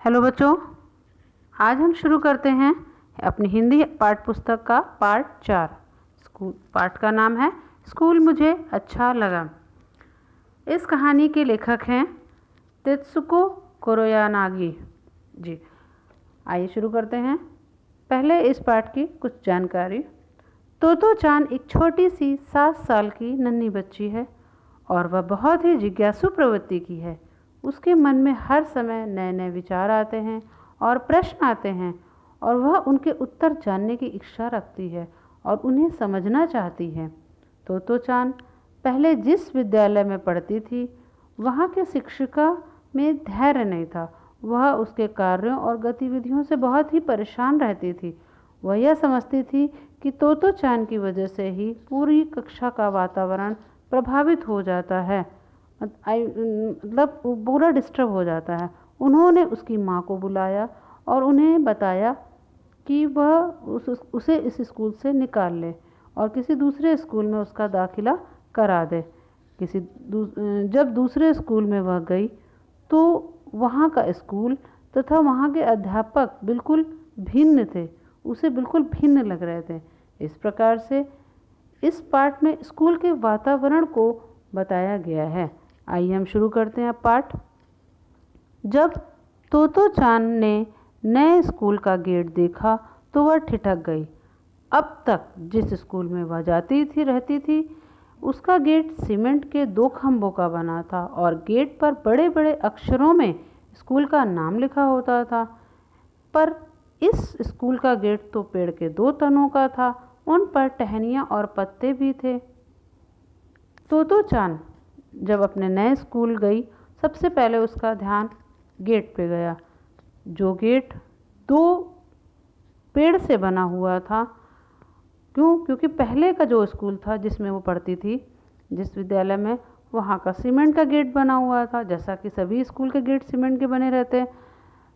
Hello बच्चों, आज हम शुरू करते हैं अपनी हिंदी पाठ पुस्तक का पार्ट 4। स्कूल पाठ का नाम है स्कूल मुझे अच्छा लगा। इस कहानी के लेखक हैं तेत्सुको कुरोयानागी जी। आइए शुरू करते हैं। पहले इस पाठ की कुछ जानकारी। तोतो चान एक छोटी सी 7 साल की नन्ही बच्ची है और वह बहुत ही जिज्ञासु प्रवृत्ति की है। उसके मन में हर समय नए नए विचार आते हैं और प्रश्न आते हैं और वह उनके उत्तर जानने की इच्छा रखती है और उन्हें समझना चाहती है। तोतो चान पहले जिस विद्यालय में पढ़ती थी वहाँ के शिक्षिका में धैर्य नहीं था। वह उसके कार्यों और गतिविधियों से बहुत ही परेशान रहती थी। वह यह समझती थी कि तोतो चान की वजह से ही पूरी कक्षा का वातावरण प्रभावित हो जाता है, मतलब पूरा डिस्टर्ब हो जाता है। उन्होंने उसकी माँ को बुलाया और उन्हें बताया कि वह उसे इस स्कूल से निकाल ले और किसी दूसरे स्कूल में उसका दाखिला करा दे। जब दूसरे स्कूल में वह गई तो वहाँ का स्कूल तथा वहाँ के अध्यापक बिल्कुल भिन्न थे, उसे बिल्कुल भिन्न लग रहे थे। इस प्रकार से इस पाठ में स्कूल के वातावरण को बताया गया है। आइए हम शुरू करते हैं पाठ। जब तोतो चान ने नए स्कूल का गेट देखा तो वह ठिठक गई। अब तक जिस स्कूल में वह रहती थी उसका गेट सीमेंट के 2 खंभों का बना था और गेट पर बड़े बड़े अक्षरों में स्कूल का नाम लिखा होता था। पर इस स्कूल का गेट तो पेड़ के 2 तनों का था, उन पर टहनियाँ और पत्ते भी थे। तोतो चान जब अपने नए स्कूल गई सबसे पहले उसका ध्यान गेट पे गया, जो गेट 2 पेड़ से बना हुआ था। क्योंकि पहले का जो स्कूल था जिसमें वो पढ़ती थी, जिस विद्यालय में, वहाँ का सीमेंट का गेट बना हुआ था, जैसा कि सभी स्कूल के गेट सीमेंट के बने रहते हैं।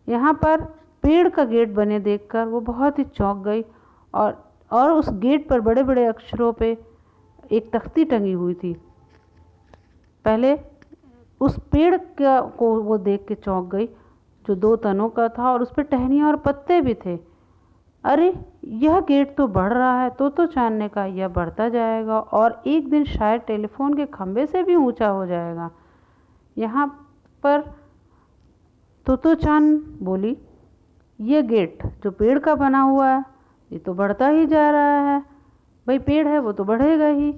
यहाँ पर पेड़ का गेट बने देखकर वो बहुत ही चौंक गई और उस गेट पर बड़े बड़े अक्षरों पे एक तख्ती टंगी हुई थी। पहले उस पेड़ को वो देख के चौंक गई जो 2 तनों का था और उस पर टहनियाँ और पत्ते भी थे। अरे, यह गेट तो बढ़ रहा है। तोतो चान ने कहा, यह बढ़ता जाएगा और एक दिन शायद टेलीफोन के खंभे से भी ऊंचा हो जाएगा। यहाँ पर तोतो चान बोली, यह गेट जो पेड़ का बना हुआ है ये तो बढ़ता ही जा रहा है। भाई, पेड़ है वो तो बढ़ेगा ही।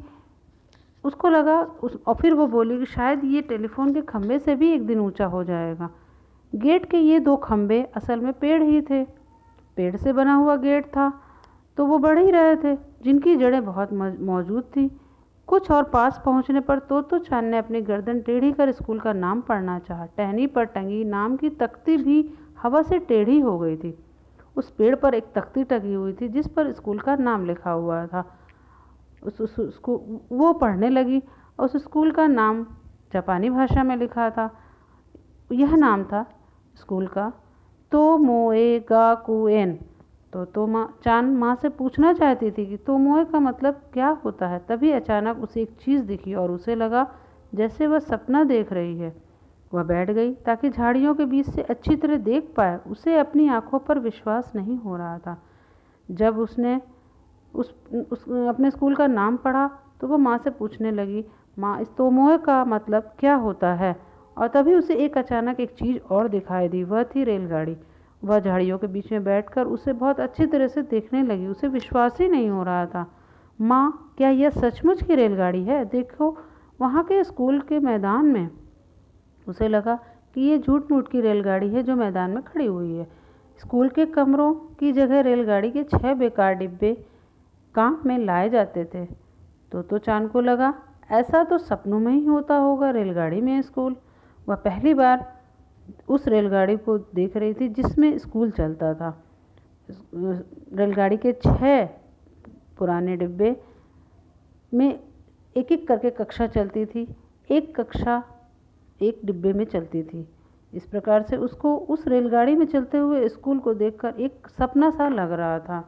उसको लगा और फिर वो बोली कि शायद ये टेलीफोन के खंभे से भी एक दिन ऊंचा हो जाएगा। गेट के ये 2 खंभे असल में पेड़ ही थे। पेड़ से बना हुआ गेट था तो वो बढ़ ही रहे थे, जिनकी जड़ें बहुत मौजूद थी। कुछ और पास पहुंचने पर तोतो चान ने अपनी गर्दन टेढ़ी कर स्कूल का नाम पढ़ना चाहा। टहनी पर टंगी नाम की तख्ती भी हवा से टेढ़ी हो गई थी। उस पेड़ पर एक तख्ती टंगी हुई थी जिस पर स्कूल का नाम लिखा हुआ था। उसको वो पढ़ने लगी और उस स्कूल का नाम जापानी भाषा में लिखा था। यह नाम था स्कूल का तोमोए गाकुएन। तो चान माँ से पूछना चाहती थी कि तोमोए का मतलब क्या होता है। तभी अचानक उसे एक चीज़ दिखी और उसे लगा जैसे वह सपना देख रही है। वह बैठ गई ताकि झाड़ियों के बीच से अच्छी तरह देख पाए। उसे अपनी आंखों पर विश्वास नहीं हो रहा था। जब उसने अपने स्कूल का नाम पढ़ा तो वह माँ से पूछने लगी, माँ, इस तोमोए का मतलब क्या होता है। और तभी उसे अचानक एक चीज़ और दिखाई दी। वह थी रेलगाड़ी। वह झाड़ियों के बीच में बैठकर उसे बहुत अच्छी तरह से देखने लगी। उसे विश्वास ही नहीं हो रहा था। माँ, क्या यह सचमुच की रेलगाड़ी है? देखो, वहाँ के स्कूल के मैदान में। उसे लगा कि ये झूठ मूठ की रेलगाड़ी है जो मैदान में खड़ी हुई है। स्कूल के कमरों की जगह रेलगाड़ी के 6 बेकार डिब्बे काम में लाए जाते थे। तो चान को लगा ऐसा तो सपनों में ही होता होगा, रेलगाड़ी में स्कूल। वह पहली बार उस रेलगाड़ी को देख रही थी जिसमें स्कूल चलता था। रेलगाड़ी के 6 पुराने डिब्बे में एक एक करके कक्षा चलती थी। एक कक्षा एक डिब्बे में चलती थी। इस प्रकार से उसको उस रेलगाड़ी में चलते हुए स्कूल को देखकर एक सपना सा लग रहा था।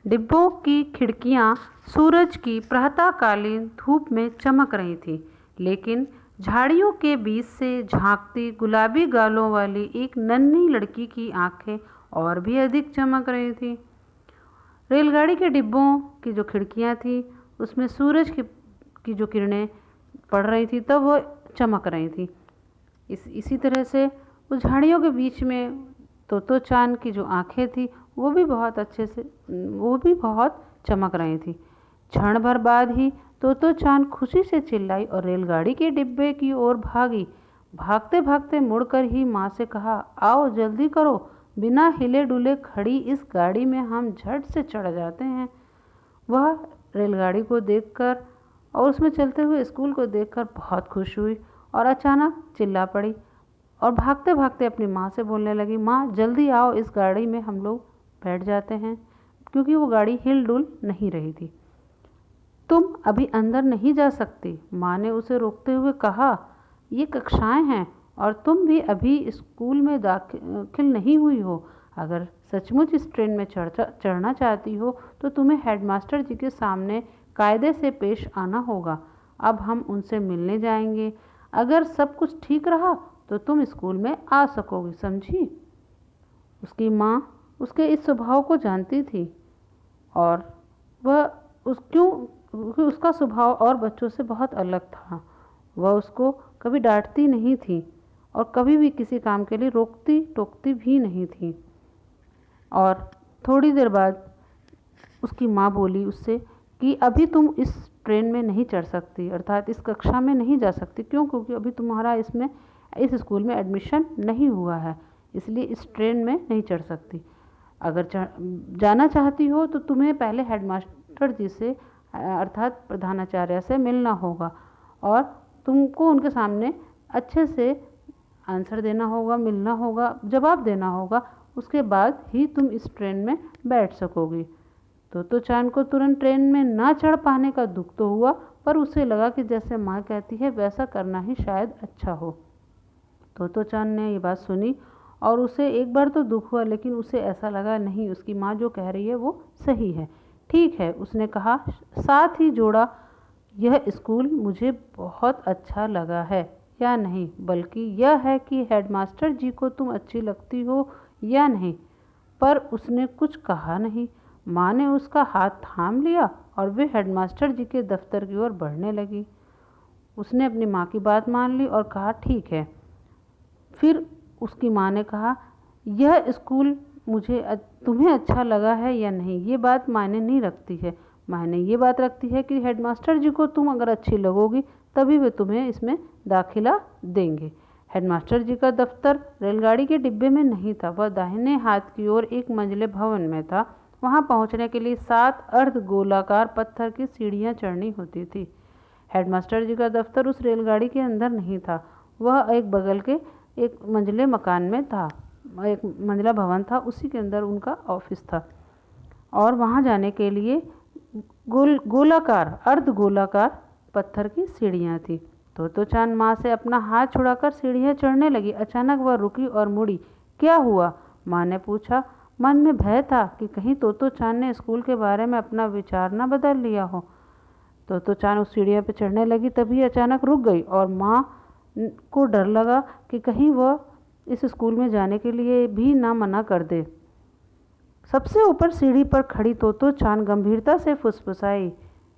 डिब्बों की खिड़कियां सूरज की प्रातःकालीन धूप में चमक रही थीं, लेकिन झाड़ियों के बीच से झांकती गुलाबी गालों वाली एक नन्ही लड़की की आंखें और भी अधिक चमक रही थी। रेलगाड़ी के डिब्बों की जो खिड़कियां थी उसमें सूरज की जो किरणें पड़ रही थी तब वो चमक रही थी। इसी तरह से उस झाड़ियों के बीच में तोतो चान की जो आंखें थी वो भी बहुत चमक रही थी। क्षण भर बाद ही तोतो चान खुशी से चिल्लाई और रेलगाड़ी के डिब्बे की ओर भागी। भागते भागते मुड़कर ही माँ से कहा, आओ जल्दी करो, बिना हिले डुले खड़ी इस गाड़ी में हम झट से चढ़ जाते हैं। वह रेलगाड़ी को देखकर और उसमें चलते हुए स्कूल को देखकर बहुत खुश हुई और अचानक चिल्ला पड़ी और भागते भागते अपनी माँ से बोलने लगी, माँ जल्दी आओ, इस गाड़ी में हम लोग बैठ जाते हैं, क्योंकि वो गाड़ी हिल डुल नहीं रही थी। तुम अभी अंदर नहीं जा सकती, माँ ने उसे रोकते हुए कहा। ये कक्षाएं हैं और तुम भी अभी स्कूल में दाखिल नहीं हुई हो। अगर सचमुच इस ट्रेन में चढ़ना चाहती हो तो तुम्हें हेडमास्टर जी के सामने कायदे से पेश आना होगा। अब हम उनसे मिलने जाएंगे। अगर सब कुछ ठीक रहा तो तुम स्कूल में आ सकोगी, समझी? उसकी माँ उसके इस स्वभाव को जानती थी और वह क्योंकि उसका स्वभाव और बच्चों से बहुत अलग था। वह उसको कभी डांटती नहीं थी और कभी भी किसी काम के लिए रोकती टोकती भी नहीं थी। और थोड़ी देर बाद उसकी माँ बोली उससे कि अभी तुम इस ट्रेन में नहीं चढ़ सकती, अर्थात इस कक्षा में नहीं जा सकती। क्यों? क्योंकि अभी तुम्हारा इस स्कूल में एडमिशन नहीं हुआ है, इसलिए इस ट्रेन में नहीं चढ़ सकती। अगर जाना चाहती हो तो तुम्हें पहले हेडमास्टर जी से अर्थात प्रधानाचार्य से मिलना होगा और तुमको उनके सामने अच्छे से आंसर देना होगा, मिलना होगा, जवाब देना होगा। उसके बाद ही तुम इस ट्रेन में बैठ सकोगी। तोतो चान को तुरंत ट्रेन में ना चढ़ पाने का दुख तो हुआ, पर उसे लगा कि जैसे माँ कहती है वैसा करना ही शायद अच्छा हो। तोतो चान ने ये बात सुनी और उसे एक बार तो दुख हुआ, लेकिन उसे ऐसा लगा नहीं, उसकी माँ जो कह रही है वो सही है। ठीक है, उसने कहा, साथ ही जोड़ा, यह स्कूल मुझे बहुत अच्छा लगा है या नहीं, बल्कि यह है कि हेडमास्टर जी को तुम अच्छी लगती हो या नहीं। पर उसने कुछ कहा नहीं। माँ ने उसका हाथ थाम लिया और वे हेडमास्टर जी के दफ्तर की ओर बढ़ने लगी। उसने अपनी माँ की बात मान ली और कहा, ठीक है। फिर उसकी माँ ने कहा, यह स्कूल तुम्हें अच्छा लगा है या नहीं, ये बात मायने नहीं रखती है। मायने ये बात रखती है कि हेडमास्टर जी को तुम अगर अच्छी लगोगी तभी वे तुम्हें इसमें दाखिला देंगे। हेडमास्टर जी का दफ्तर रेलगाड़ी के डिब्बे में नहीं था, वह दाहिने हाथ की ओर एक मंजिले भवन में था। वहां पहुंचने के लिए 7 अर्ध गोलाकार पत्थर की सीढ़ियां चढ़नी होती थी। हेडमास्टर जी का दफ्तर उस रेलगाड़ी के अंदर नहीं था, वह एक बगल के एक मंजिले मकान में था, एक मंजिला भवन था, उसी के अंदर उनका ऑफिस था। और वहां जाने के लिए गोलाकार अर्ध गोलाकार पत्थर की सीढ़ियां थी। तोतो चान माँ से अपना हाथ छुड़ाकर सीढ़ियां चढ़ने लगी। अचानक वह रुकी और मुड़ी। क्या हुआ? माँ ने पूछा। मन में भय था कि कहीं तोतो चान ने स्कूल के बारे में अपना विचार न बदल लिया हो। तोतो चान उस सीढ़ियों पर चढ़ने लगी, तभी अचानक रुक गई और माँ को डर लगा कि कहीं वह इस स्कूल में जाने के लिए भी ना मना कर दे। सबसे ऊपर सीढ़ी पर खड़ी तोतो चान गंभीरता से फुसफुसाई,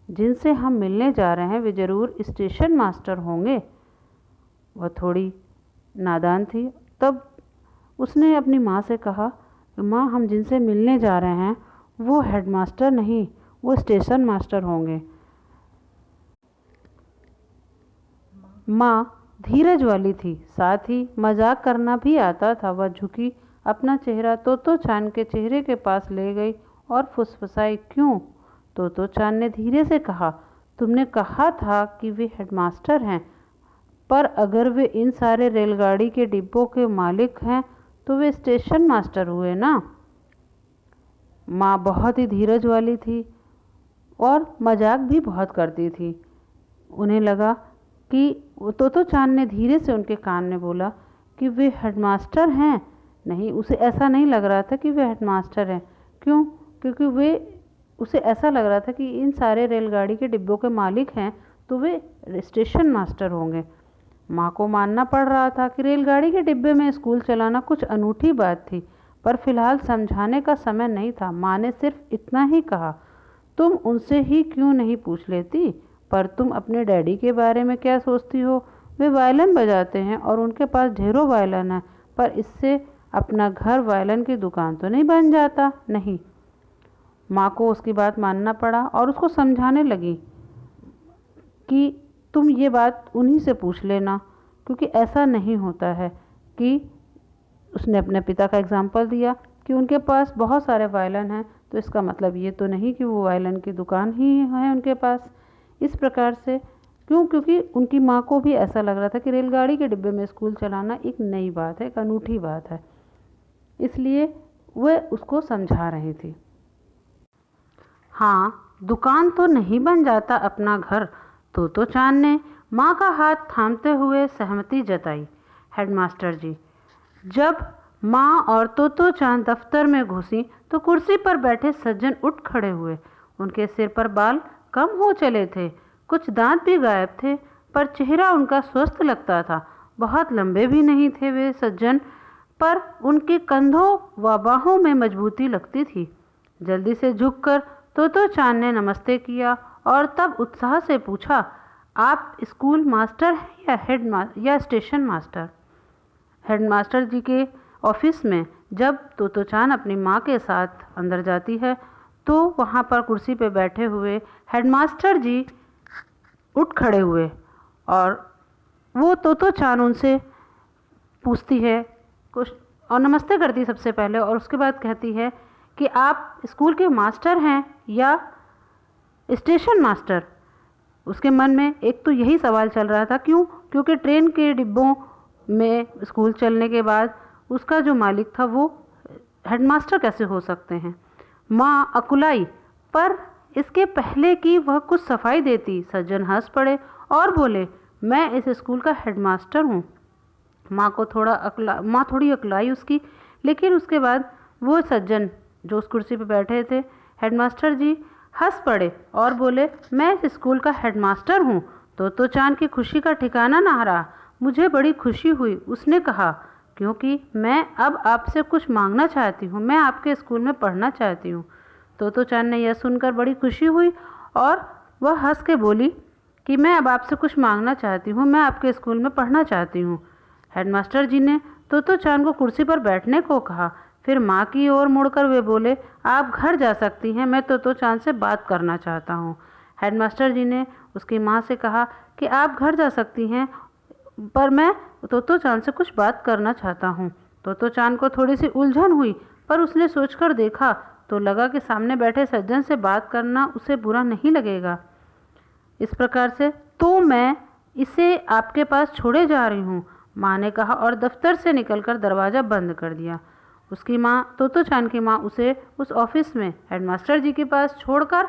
जिनसे हम मिलने जा रहे हैं वे जरूर स्टेशन मास्टर होंगे। वह थोड़ी नादान थी, तब उसने अपनी माँ से कहा, माँ हम जिनसे मिलने जा रहे हैं वो हेडमास्टर नहीं, वो स्टेशन मास्टर होंगे। माँ धीरज वाली थी, साथ ही मजाक करना भी आता था। वह झुकी अपना चेहरा तोतो चान के चेहरे के पास ले गई और फुसफुसाई, क्यों? तोतो चान ने धीरे से कहा, तुमने कहा था कि वे हेडमास्टर हैं, पर अगर वे इन सारे रेलगाड़ी के डिब्बों के मालिक हैं तो वे स्टेशन मास्टर हुए ना। माँ बहुत ही धीरज वाली थी और मजाक भी बहुत करती थी। उन्हें लगा कि तोतो चान ने धीरे से उनके कान में बोला कि वे हेडमास्टर हैं। नहीं, उसे ऐसा नहीं लग रहा था कि वे हेडमास्टर हैं। क्यों? क्योंकि उसे ऐसा लग रहा था कि इन सारे रेलगाड़ी के डिब्बों के मालिक हैं तो वे स्टेशन मास्टर होंगे। माँ को मानना पड़ रहा था कि रेलगाड़ी के डिब्बे में स्कूल चलाना कुछ अनूठी बात थी, पर फिलहाल समझाने का समय नहीं था। माँ ने सिर्फ इतना ही कहा, तुम उनसे ही क्यों नहीं पूछ लेती, पर तुम अपने डैडी के बारे में क्या सोचती हो? वे वायलिन बजाते हैं और उनके पास ढेरों वायलिन है, पर इससे अपना घर वायलिन की दुकान तो नहीं बन जाता। नहीं। माँ को उसकी बात मानना पड़ा और उसको समझाने लगी कि तुम ये बात उन्हीं से पूछ लेना, क्योंकि ऐसा नहीं होता है। कि उसने अपने पिता का एग्जाम्पल दिया कि उनके पास बहुत सारे वायलिन हैं, तो इसका मतलब ये तो नहीं कि वो वायलिन की दुकान ही है उनके पास। इस प्रकार से क्योंकि उनकी माँ को भी ऐसा लग रहा था कि रेलगाड़ी के डिब्बे में स्कूल चलाना एक नई बात है, एक अनूठी बात है, इसलिए वह उसको समझा रही थी। हाँ, दुकान तो नहीं बन जाता अपना घर, तोतो चान ने माँ का हाथ थामते हुए सहमति जताई। हेडमास्टर जी। जब माँ और तोतो चान दफ्तर में घुसी तो कुर्सी पर बैठे सज्जन उठ खड़े हुए। उनके सिर पर बाल कम हो चले थे, कुछ दांत भी गायब थे, पर चेहरा उनका स्वस्थ लगता था। बहुत लंबे भी नहीं थे वे सज्जन, पर उनके कंधों व बाहों में मजबूती लगती थी। जल्दी से झुककर तोतो चान ने नमस्ते किया और तब उत्साह से पूछा, आप स्कूल मास्टर हैं या स्टेशन मास्टर? हेडमास्टर जी के ऑफिस में जब तोतो चान अपनी माँ के साथ अंदर जाती है तो वहाँ पर कुर्सी पे बैठे हुए हेडमास्टर जी उठ खड़े हुए और वो तोतो चान उनसे पूछती है कुछ और नमस्ते करती सबसे पहले, और उसके बाद कहती है कि आप स्कूल के मास्टर हैं या स्टेशन मास्टर? उसके मन में एक तो यही सवाल चल रहा था। क्यों? क्योंकि ट्रेन के डिब्बों में स्कूल चलने के बाद उसका जो मालिक था वो हेडमास्टर कैसे हो सकते हैं? माँ अकुलाई, पर इसके पहले कि वह कुछ सफाई देती सज्जन हंस पड़े और बोले, मैं इस स्कूल का हेडमास्टर हूँ। माँ थोड़ी अकुलाई उसकी, लेकिन उसके बाद वो सज्जन जो उस कुर्सी पर बैठे थे हेडमास्टर जी हंस पड़े और बोले, मैं इस स्कूल का हेडमास्टर हूँ। तो चांद की खुशी का ठिकाना ना रहा। मुझे बड़ी खुशी हुई, उसने कहा, क्योंकि मैं अब आपसे कुछ मांगना चाहती हूँ। मैं आपके स्कूल में पढ़ना चाहती हूँ। तो चांद ने यह सुनकर बड़ी खुशी हुई और वह हंस के बोली कि मैं अब आपसे कुछ मांगना चाहती हूँ, मैं आपके स्कूल में पढ़ना चाहती हूँ। हेडमास्टर जी ने तो चांद को कुर्सी पर बैठने को कहा। फिर माँ की ओर मुड़कर वे बोले, आप घर जा सकती हैं, मैं तो चांद से बात करना चाहता हूँ। हेडमास्टर जी ने उसकी माँ से कहा कि आप घर जा सकती हैं, पर मैं तो चांद से कुछ बात करना चाहता हूँ। तो चांद को थोड़ी सी उलझन हुई, पर उसने सोचकर देखा तो लगा कि सामने बैठे सज्जन से बात करना उसे बुरा नहीं लगेगा। इस प्रकार से तो मैं इसे आपके पास छोड़े जा रही हूँ, माँ ने कहा और दफ्तर से निकलकर दरवाज़ा बंद कर दिया। उसकी माँ तो चांद की माँ उसे उस ऑफिस में हेडमास्टर जी के पास छोड़कर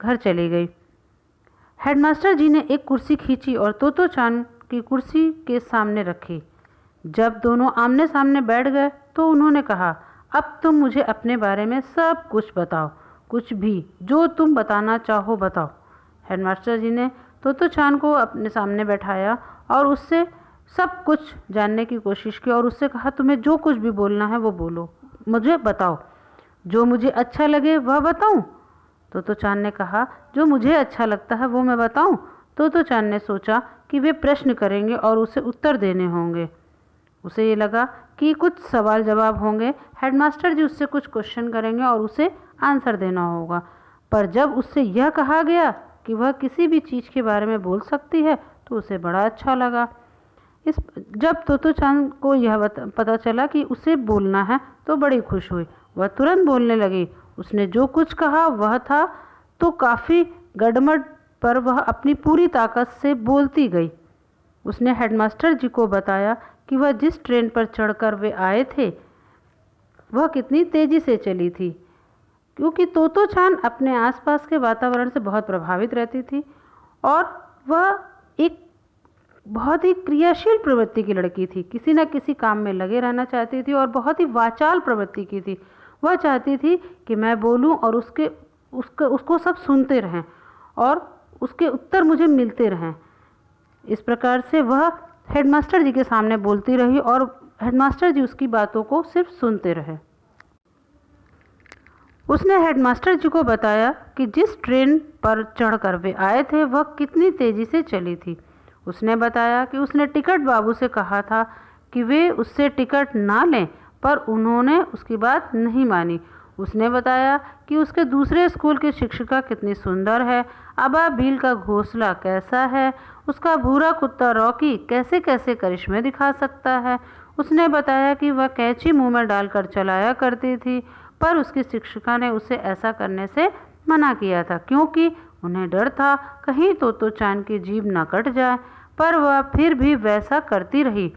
घर चली गई। हेडमास्टर जी ने एक कुर्सी खींची और तो चांद की कुर्सी के सामने रखी। जब दोनों आमने सामने बैठ गए तो उन्होंने कहा, अब तुम मुझे अपने बारे में सब कुछ बताओ, कुछ भी जो तुम बताना चाहो बताओ। हेडमास्टर जी ने तो चांद को अपने सामने बैठाया और उससे सब कुछ जानने की कोशिश की और उससे कहा, तुम्हें जो कुछ भी बोलना है वो बोलो, मुझे बताओ, जो मुझे अच्छा लगे वह बताऊं? तो चांद ने कहा, जो मुझे अच्छा लगता है वो मैं बताऊं? तो चांद ने सोचा कि वे प्रश्न करेंगे और उसे उत्तर देने होंगे। उसे ये लगा कि कुछ सवाल जवाब होंगे, हेडमास्टर जी उससे कुछ क्वेश्चन करेंगे और उसे आंसर देना होगा। पर जब उससे यह कहा गया कि वह किसी भी चीज़ के बारे में बोल सकती है तो उसे बड़ा अच्छा लगा। जब तो चांद को यह पता चला कि उसे बोलना है तो बड़ी खुश हुई। वह तुरंत बोलने लगी। उसने जो कुछ कहा वह था तो काफ़ी गड़बड़, पर वह अपनी पूरी ताकत से बोलती गई। उसने हेडमास्टर जी को बताया कि वह जिस ट्रेन पर चढ़कर वे आए थे वह कितनी तेज़ी से चली थी, क्योंकि तो चांद अपने आसपास के वातावरण से बहुत प्रभावित रहती थी और वह एक बहुत ही क्रियाशील प्रवृत्ति की लड़की थी। किसी न किसी काम में लगे रहना चाहती थी और बहुत ही वाचाल प्रवृत्ति की थी। वह चाहती थी कि मैं बोलूं और उसको सब सुनते रहें और उसके उत्तर मुझे मिलते रहें। इस प्रकार से वह हेडमास्टर जी के सामने बोलती रही और हेडमास्टर जी उसकी बातों को सिर्फ सुनते रहे। उसने हेडमास्टर जी को बताया कि जिस ट्रेन पर चढ़कर वे आए थे वह कितनी तेज़ी से चली थी। उसने बताया कि उसने टिकट बाबू से कहा था कि वे उससे टिकट ना लें, पर उन्होंने उसकी बात नहीं मानी। उसने बताया कि उसके दूसरे स्कूल की शिक्षिका कितनी सुंदर है, अबाबील का घोंसला कैसा है, उसका भूरा कुत्ता रॉकी कैसे कैसे करिश्मे दिखा सकता है। उसने बताया कि वह कैंची मुंह में डालकर चलाया करती थी, पर उसकी शिक्षिका ने उसे ऐसा करने से मना किया था क्योंकि उन्हें डर था कहीं तो चांद की जीभ न कट जाए, पर वह फिर भी वैसा करती रही।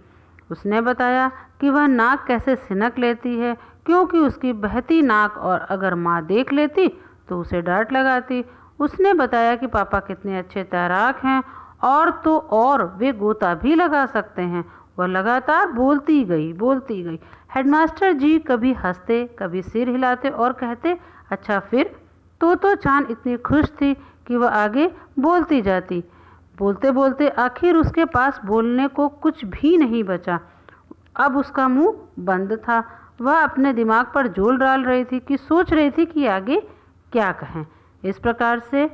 उसने बताया कि वह नाक कैसे सिनक लेती है क्योंकि उसकी बहती नाक और अगर माँ देख लेती तो उसे डांट लगाती। उसने बताया कि पापा कितने अच्छे तैराक हैं और तो और वे गोता भी लगा सकते हैं। वह लगातार बोलती गई। हेडमास्टर जी कभी हंसते, कभी सिर हिलाते और कहते, अच्छा फिर? तो चांद इतनी खुश थी कि वह आगे बोलती जाती। बोलते बोलते आखिर उसके पास बोलने को कुछ भी नहीं बचा। अब उसका मुंह बंद था। वह अपने दिमाग पर जोर डाल रही थी कि सोच रही थी कि आगे क्या कहें। इस प्रकार से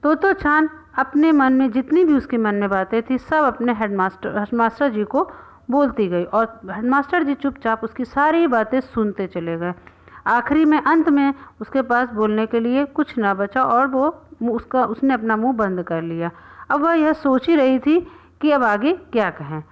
तो चांद अपने मन में जितनी भी उसके मन में बातें थी सब अपने हेडमास्टर जी को बोलती गई और हेडमास्टर जी चुपचाप उसकी सारी बातें सुनते चले गए। आखिरी में अंत में उसके पास बोलने के लिए कुछ ना बचा और उसने अपना मुंह बंद कर लिया। अब वह यह सोच ही रही थी कि अब आगे क्या कहें।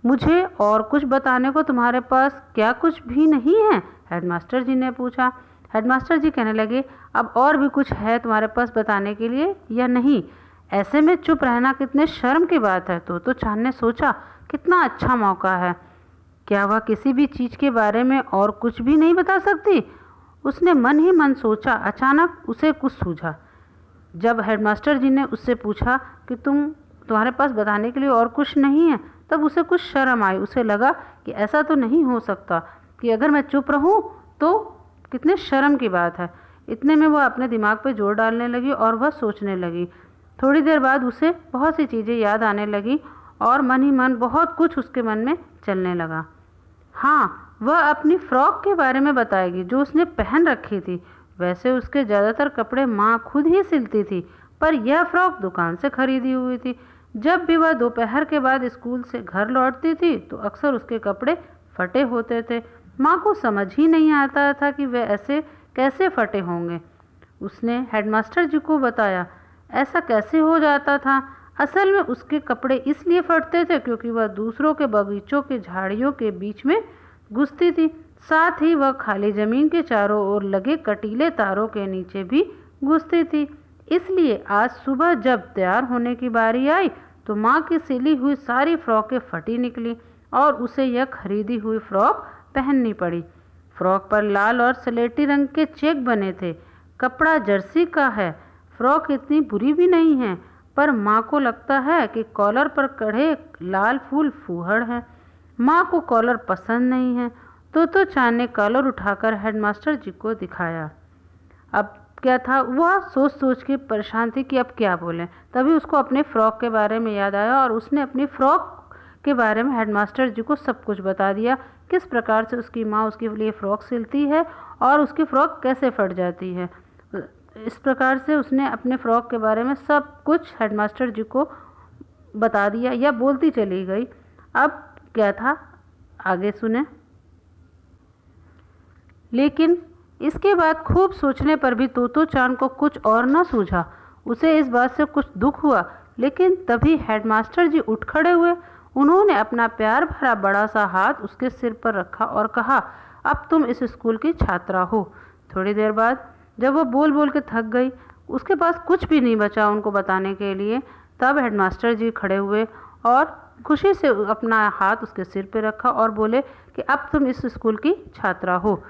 मुझे और कुछ बताने को तुम्हारे पास क्या कुछ भी नहीं है? हेडमास्टर जी ने पूछा। हेडमास्टर जी कहने लगे, अब और भी कुछ है तुम्हारे पास बताने के लिए या नहीं? ऐसे में चुप रहना कितने शर्म की बात है। तो चांद ने सोचा, कितना अच्छा मौका है। क्या वह किसी भी चीज़ के बारे में और कुछ भी नहीं बता सकती? उसने मन ही मन सोचा। अचानक उसे कुछ सूझा। जब हेडमास्टर जी ने उससे पूछा कि तुम्हारे पास बताने के लिए और कुछ नहीं है, तब उसे कुछ शर्म आई। उसे लगा कि ऐसा तो नहीं हो सकता कि अगर मैं चुप रहूं तो कितने शर्म की बात है। इतने में वह अपने दिमाग पर जोर डालने लगी और वह सोचने लगी। थोड़ी देर बाद उसे बहुत सी चीज़ें याद आने लगी और मन ही मन बहुत कुछ उसके मन में चलने लगा। हाँ, वह अपनी फ्रॉक के बारे में बताएगी जो उसने पहन रखी थी। वैसे उसके ज़्यादातर कपड़े माँ खुद ही सिलती थी, पर यह फ्रॉक दुकान से खरीदी हुई थी। जब भी वह दोपहर के बाद स्कूल से घर लौटती थी तो अक्सर उसके कपड़े फटे होते थे। माँ को समझ ही नहीं आता था कि वे ऐसे कैसे फटे होंगे। उसने हेडमास्टर जी को बताया, ऐसा कैसे हो जाता था। असल में उसके कपड़े इसलिए फटते थे क्योंकि वह दूसरों के बगीचों के झाड़ियों के बीच में घुसती थी। साथ ही वह खाली ज़मीन के चारों ओर लगे कटीले तारों के नीचे भी घुसती थी। इसलिए आज सुबह जब तैयार होने की बारी आई तो माँ की सिली हुई सारी फ्रॉकें फटी निकली और उसे यह खरीदी हुई फ्रॉक पहननी पड़ी। फ्रॉक पर लाल और स्लेटी रंग के चेक बने थे। कपड़ा जर्सी का है। फ्रॉक इतनी बुरी भी नहीं है, पर माँ को लगता है कि कॉलर पर कढ़े लाल फूल फूहड़ हैं। माँ को कॉलर पसंद नहीं है। तो चांद ने कॉलर उठाकर हेडमास्टर जी को दिखाया। अब क्या था, वह सोच सोच के परेशान थी कि अब क्या बोलें। तभी उसको अपने फ़्रॉक के बारे में याद आया और उसने अपनी फ़्रॉक के बारे में हेडमास्टर जी को सब कुछ बता दिया। किस प्रकार से उसकी माँ उसके लिए फ़्रॉक सिलती है और उसकी फ़्रॉक कैसे फट जाती है। इस प्रकार से उसने अपने फ़्रॉक के बारे में सब कुछ हेडमास्टर जी को बता दिया या बोलती चली गई। अब क्या था, आगे सुने। लेकिन इसके बाद खूब सोचने पर भी तो चांद को कुछ और न सूझा। उसे इस बात से कुछ दुख हुआ, लेकिन तभी हेडमास्टर जी उठ खड़े हुए। उन्होंने अपना प्यार भरा बड़ा सा हाथ उसके सिर पर रखा और कहा, अब तुम इस स्कूल की छात्रा हो। थोड़ी देर बाद जब वो बोल बोल के थक गई, उसके पास कुछ भी नहीं बचा उनको बताने के लिए, तब हेडमास्टर जी खड़े हुए और खुशी से अपना हाथ उसके सिर पर रखा और बोले कि अब तुम इस स्कूल की छात्रा हो।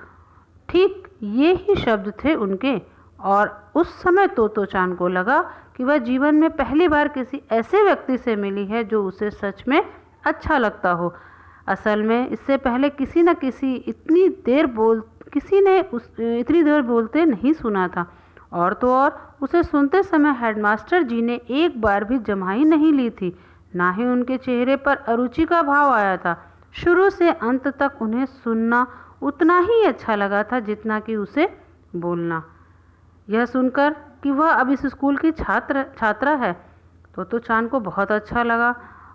ठीक ये ही शब्द थे उनके। और उस समय तो चांद को लगा कि वह जीवन में पहली बार किसी ऐसे व्यक्ति से मिली है जो उसे सच में अच्छा लगता हो। असल में इससे पहले किसी ने इतनी देर बोलते नहीं सुना था। और तो और उसे सुनते समय हेडमास्टर जी ने एक बार भी जम्हाई नहीं ली थी। ना ही उनके चेहरे पर अरुचि का भाव आया था। शुरू से अंत तक उन्हें सुनना उतना ही अच्छा लगा था जितना कि उसे बोलना। यह सुनकर कि वह अब इस स्कूल की छात्रा है तो चान को बहुत अच्छा लगा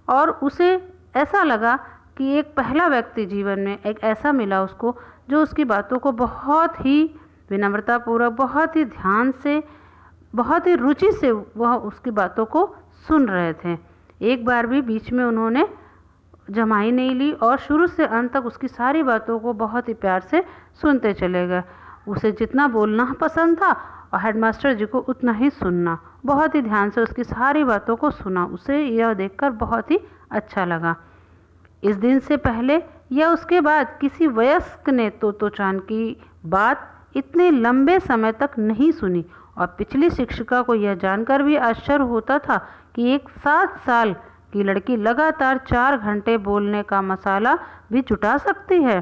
और उसे ऐसा लगा कि एक पहला व्यक्ति जीवन में एक ऐसा मिला उसको जो उसकी बातों को बहुत ही विनम्रतापूर्वक, बहुत ही ध्यान से, बहुत ही रुचि से वह उसकी बातों को सुन रहे थे। एक बार भी बीच में उन्होंने जमाई नहीं ली और शुरू से अंत तक उसकी सारी बातों को बहुत ही प्यार से सुनते चले गए। उसे जितना बोलना पसंद था और हेडमास्टर जी को उतना ही सुनना, बहुत ही ध्यान से उसकी सारी बातों को सुना। उसे यह देखकर बहुत ही अच्छा लगा। इस दिन से पहले या उसके बाद किसी वयस्क ने तोतो चान की बात इतने लंबे समय तक नहीं सुनी और पिछली शिक्षिका को यह जानकर भी आश्चर्य होता था कि एक 7 साल की लड़की लगातार 4 घंटे बोलने का मसाला भी जुटा सकती है।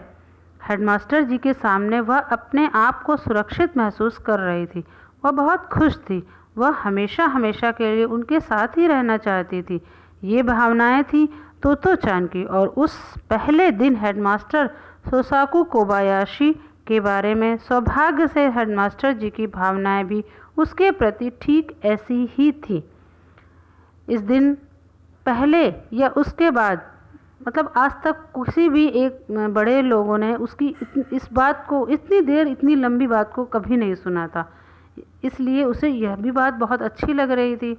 हेडमास्टर जी के सामने वह अपने आप को सुरक्षित महसूस कर रही थी। वह बहुत खुश थी। वह हमेशा हमेशा के लिए उनके साथ ही रहना चाहती थी। ये भावनाएं थी तोतो चान की। और उस पहले दिन हेडमास्टर सोसाकू कोबायाशी के बारे में सौभाग्य से हेडमास्टर जी की भावनाएं भी उसके प्रति ठीक ऐसी ही थी। इस दिन पहले या उसके बाद, मतलब आज तक किसी भी एक बड़े लोगों ने उसकी इस बात को, इतनी देर इतनी लंबी बात को कभी नहीं सुना था। इसलिए उसे यह भी बात बहुत अच्छी लग रही थी।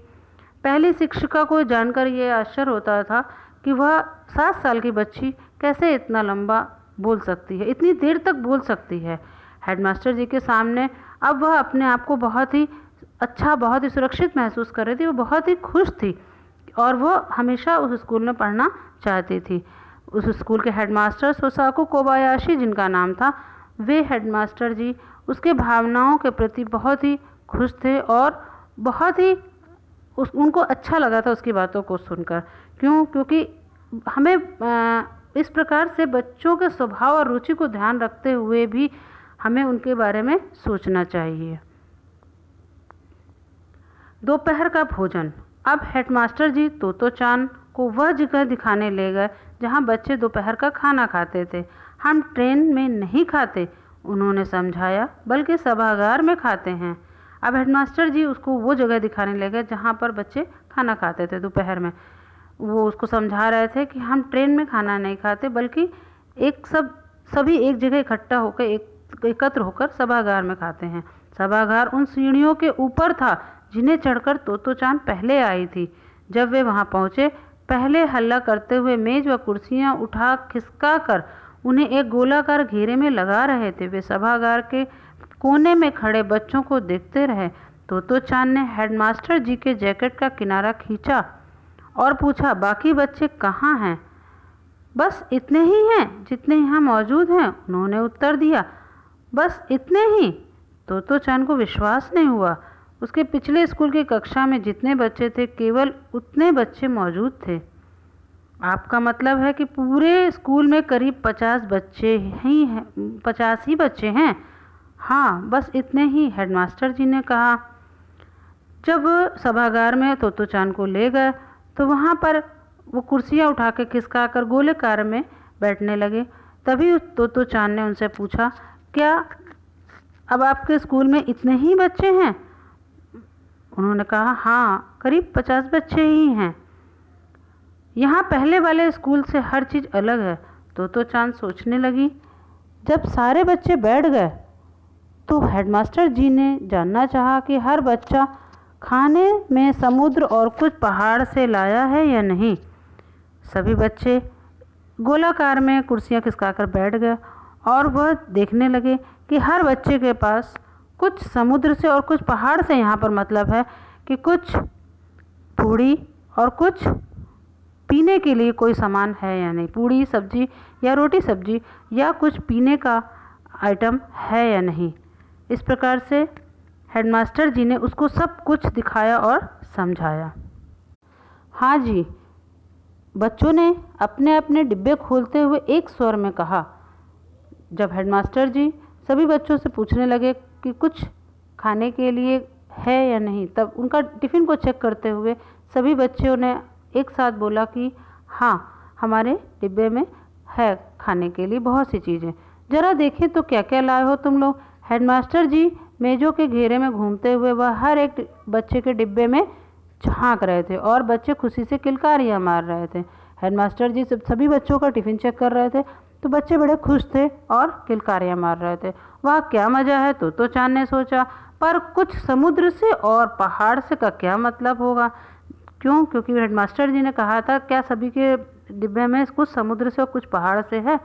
पहली शिक्षिका को जानकर यह आश्चर्य होता था कि वह 7 साल की बच्ची कैसे इतना लंबा बोल सकती है, इतनी देर तक बोल सकती है। हेडमास्टर जी के सामने अब वह अपने आप को बहुत ही अच्छा, बहुत ही सुरक्षित महसूस कर रही थी। वो बहुत ही खुश थी और वो हमेशा उस स्कूल में पढ़ना चाहती थी। उस स्कूल के हेडमास्टर सोसाकू कोबायाशी जिनका नाम था, वे हेडमास्टर जी उसके भावनाओं के प्रति बहुत ही खुश थे और बहुत ही उनको अच्छा लगा था उसकी बातों को सुनकर। क्योंकि हमें इस प्रकार से बच्चों के स्वभाव और रुचि को ध्यान रखते हुए भी हमें उनके बारे में सोचना चाहिए। दोपहर का भोजन। अब हेडमास्टर जी तोतो चान को वह जगह दिखाने ले गए जहां बच्चे दोपहर का खाना खाते थे। हम ट्रेन में नहीं खाते, उन्होंने समझाया, बल्कि सभागार में खाते हैं। अब हेडमास्टर जी उसको वो जगह दिखाने ले गए जहाँ पर बच्चे खाना खाते थे दोपहर में। वो उसको समझा रहे थे कि हम ट्रेन में खाना नहीं खाते, बल्कि सभी एक जगह इकट्ठा होकर, एकत्र होकर सभागार में खाते हैं। सभागार उन सीढ़ियों के ऊपर था जिन्हें चढ़कर तोतो चान पहले आई थी। जब वे वहां पहुंचे, पहले हल्ला करते हुए मेज व कुर्सियां उठा खिसका कर उन्हें एक गोलाकार घेरे में लगा रहे थे। वे सभागार के कोने में खड़े बच्चों को देखते रहे। तोतो चान ने हेडमास्टर जी के जैकेट का किनारा खींचा और पूछा, बाकी बच्चे कहाँ हैं? बस इतने ही हैं जितने यहाँ मौजूद हैं, उन्होंने उत्तर दिया। बस इतने ही? तोतो चान को विश्वास नहीं हुआ। उसके पिछले स्कूल की कक्षा में जितने बच्चे थे, केवल उतने बच्चे मौजूद थे। आपका मतलब है कि पूरे स्कूल में करीब 50 बच्चे ही हैं, 50 ही बच्चे हैं? हाँ, बस इतने ही, हेडमास्टर जी ने कहा। जब सभागार में तोतो चान को ले गए तो वहाँ पर वो कुर्सियाँ उठा के खिसका कर गोलेकार में बैठने लगे। तभी तोतो चान ने उनसे पूछा, क्या अब आपके स्कूल में इतने ही बच्चे हैं? उन्होंने कहा, हाँ, करीब 50 बच्चे ही हैं। यहाँ पहले वाले स्कूल से हर चीज़ अलग है। तोतो चान सोचने लगी। जब सारे बच्चे बैठ गए तो हेडमास्टर जी ने जानना चाहा कि हर बच्चा खाने में समुद्र और कुछ पहाड़ से लाया है या नहीं। सभी बच्चे गोलाकार में कुर्सियाँ खिसकाकर बैठ गए और वह देखने लगे कि हर बच्चे के पास कुछ समुद्र से और कुछ पहाड़ से, यहाँ पर मतलब है कि कुछ पूड़ी और कुछ पीने के लिए कोई सामान है या नहीं, पूड़ी सब्जी या रोटी सब्जी या कुछ पीने का आइटम है या नहीं। इस प्रकार से हेडमास्टर जी ने उसको सब कुछ दिखाया और समझाया। हाँ जी, बच्चों ने अपने अपने डिब्बे खोलते हुए एक स्वर में कहा। जब हेडमास्टर जी सभी बच्चों से पूछने लगे कि कुछ खाने के लिए है या नहीं, तब उनका टिफ़िन को चेक करते हुए सभी बच्चों ने एक साथ बोला कि हाँ, हमारे डिब्बे में है खाने के लिए बहुत सी चीज़ें, ज़रा देखें तो क्या क्या लाए हो तुम लोग। हेडमास्टर जी मेज़ों के घेरे में घूमते हुए वह हर एक बच्चे के डिब्बे में झांक रहे थे और बच्चे खुशी से किलकारियाँ मार रहे थे। हेडमास्टर जी सभी बच्चों का टिफ़िन चेक कर रहे थे तो बच्चे बड़े खुश थे और किलकारियाँ मार रहे थे। वाह क्या मज़ा है, तो चांद ने सोचा। पर कुछ समुद्र से और पहाड़ से का क्या मतलब होगा? क्यों? क्योंकि हेडमास्टर जी ने कहा था क्या सभी के डिब्बे में कुछ समुद्र से और कुछ पहाड़ से है।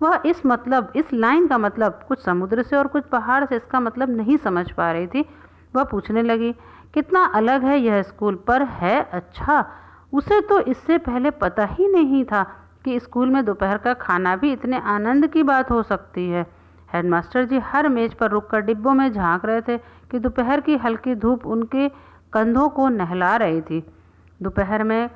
वह इस लाइन का मतलब कुछ समुद्र से और कुछ पहाड़ से इसका मतलब नहीं समझ पा रही थी। वह पूछने लगी कितना अलग है यह स्कूल, पर है अच्छा। उसे तो इससे पहले पता ही नहीं था कि स्कूल में दोपहर का खाना भी इतने आनंद की बात हो सकती है। हेडमास्टर जी हर मेज पर रुककर डिब्बों में झांक रहे थे कि दोपहर की हल्की धूप उनके कंधों को नहला रही थी। दोपहर में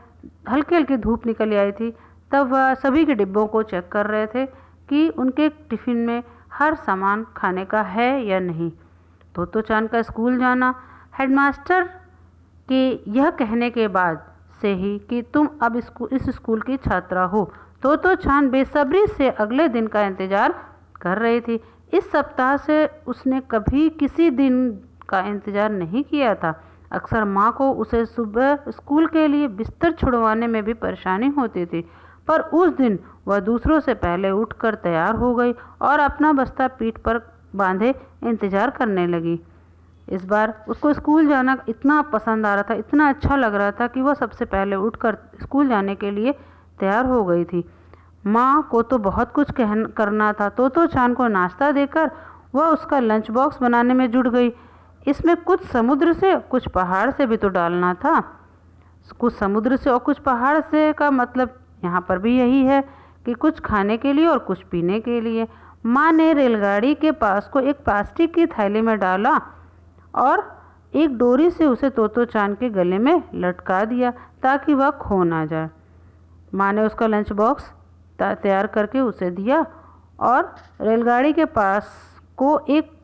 हल्की हल्की धूप निकल आई थी। तब वह सभी के डिब्बों को चेक कर रहे थे कि उनके टिफ़िन में हर सामान खाने का है या नहीं। तो चांद का स्कूल जाना। हेडमास्टर के यह कहने के बाद से ही कि तुम अब इस स्कूल की छात्रा हो, तो चांद बेसब्री से अगले दिन का इंतज़ार कर रही थी। इस सप्ताह से उसने कभी किसी दिन का इंतज़ार नहीं किया था। अक्सर माँ को उसे सुबह स्कूल के लिए बिस्तर छुड़वाने में भी परेशानी होती थी, पर उस दिन वह दूसरों से पहले उठकर तैयार हो गई और अपना बस्ता पीठ पर बांधे इंतज़ार करने लगी। इस बार उसको स्कूल जाना इतना पसंद आ रहा था, इतना अच्छा लग रहा था कि वह सबसे पहले उठकर स्कूल जाने के लिए तैयार हो गई थी। माँ को तो बहुत कुछ करना था। तो चांद को नाश्ता देकर वह उसका लंच बॉक्स बनाने में जुट गई। इसमें कुछ समुद्र से कुछ पहाड़ से भी तो डालना था। कुछ समुद्र से और कुछ पहाड़ से का मतलब यहाँ पर भी यही है कि कुछ खाने के लिए और कुछ पीने के लिए। माँ ने रेलगाड़ी के पास को एक प्लास्टिक की थैली में डाला और एक डोरी से उसे तो चांद के गले में लटका दिया ताकि वह खो ना जाए। माँ ने उसका लंच बॉक्स तैयार करके उसे दिया और रेलगाड़ी के पास को एक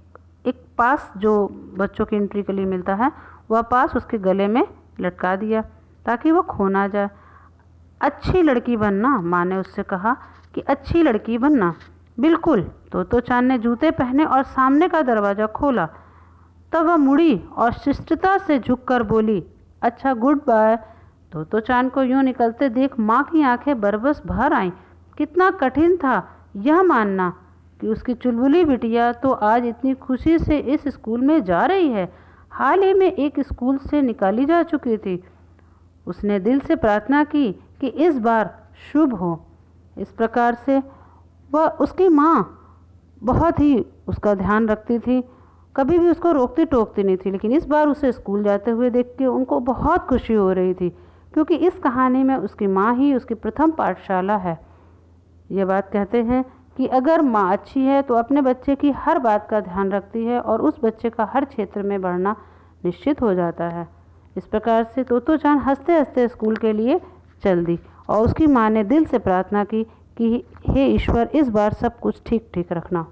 पास जो बच्चों की एंट्री के लिए मिलता है वह पास उसके गले में लटका दिया ताकि वह खो ना जाए। अच्छी लड़की बनना, माँ ने उससे कहा कि अच्छी लड़की बनना। बिल्कुल। तो चांद ने जूते पहने और सामने का दरवाज़ा खोला। तब वह मुड़ी और शिष्टता से झुककर बोली अच्छा गुड बाय। तो चांद को यूँ निकलते देख माँ की आंखें बरबस भर आईं। कितना कठिन था यह मानना कि उसकी चुलबुली बिटिया तो आज इतनी खुशी से इस स्कूल में जा रही है। हाल ही में एक स्कूल से निकाली जा चुकी थी। उसने दिल से प्रार्थना की कि इस बार शुभ हो। इस प्रकार से वह उसकी माँ बहुत ही उसका ध्यान रखती थी, कभी भी उसको रोकती टोकती नहीं थी। लेकिन इस बार उसे स्कूल जाते हुए देख के उनको बहुत खुशी हो रही थी, क्योंकि इस कहानी में उसकी माँ ही उसकी प्रथम पाठशाला है। ये बात कहते हैं कि अगर माँ अच्छी है तो अपने बच्चे की हर बात का ध्यान रखती है और उस बच्चे का हर क्षेत्र में बढ़ना निश्चित हो जाता है। इस प्रकार से तो चांद हंसते हंसते स्कूल के लिए चल दी और उसकी माँ ने दिल से प्रार्थना की कि हे ईश्वर इस बार सब कुछ ठीक ठीक रखना।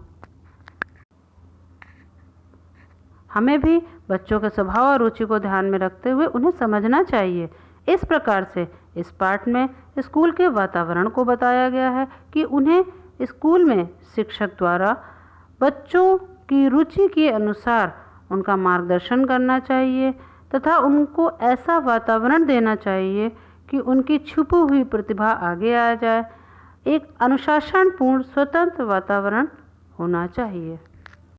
हमें भी बच्चों के स्वभाव और रुचि को ध्यान में रखते हुए उन्हें समझना चाहिए। इस प्रकार से इस पाठ में स्कूल के वातावरण को बताया गया है कि उन्हें स्कूल में शिक्षक द्वारा बच्चों की रुचि के अनुसार उनका मार्गदर्शन करना चाहिए तथा उनको ऐसा वातावरण देना चाहिए कि उनकी छुपी हुई प्रतिभा आगे आ जाए। एक अनुशासनपूर्ण स्वतंत्र वातावरण होना चाहिए।